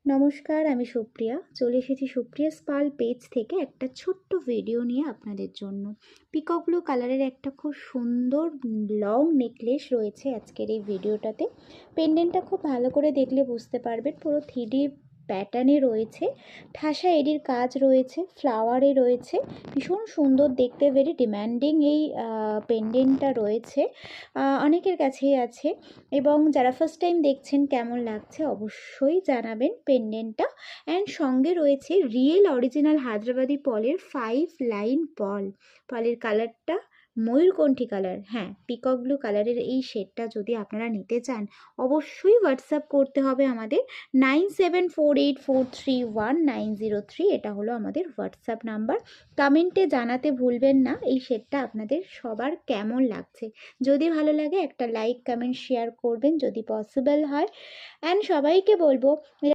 নমস্কার, আমি সুপ্রিয়া। চলে এসেছি সুপ্রিয়াস পাল পেজ থেকে একটা ছোট্ট ভিডিও নিয়ে আপনাদের জন্য। পিকক ব্লু কালারের একটা খুব সুন্দর লং নেকলেস রয়েছে আজকের এই ভিডিওটাতে। পেন্ডেন্টটা খুব ভালো করে দেখলে বুঝতে পারবেন, পুরো 3D প্যাটার্নে রয়েছে, ঠাসা এডির কাজ রয়েছে, ফ্লাওয়ারে রয়েছে, ভীষণ সুন্দর দেখতে, ভেরি ডিম্যান্ডিং এই পেন্ডেন্টটা রয়েছে, অনেকের কাছেই আছে। এবং যারা ফার্স্ট টাইম দেখছেন কেমন লাগছে অবশ্যই জানাবেন পেন্ডেন্টটা। অ্যান্ড সঙ্গে রয়েছে রিয়েল অরিজিনাল হায়দ্রাবাদি পলের 5 লাইন পলের কালারটা ময়ূরকণ্ঠী কালার। হ্যাঁ, পিকক ব্লু কালারের এই শেডটা যদি আপনারা নিতে চান অবশ্যই হোয়াটসঅ্যাপ করতে হবে আমাদের 9748431903। এটা হলো আমাদের হোয়াটসঅ্যাপ নাম্বার। কমেন্টে জানাতে ভুলবেন না এই শেডটা আপনাদের সবার কেমন লাগছে। যদি ভালো লাগে একটা লাইক কমেন্ট শেয়ার করবেন যদি পসিবল হয়। অ্যান্ড সবাইকে বলবো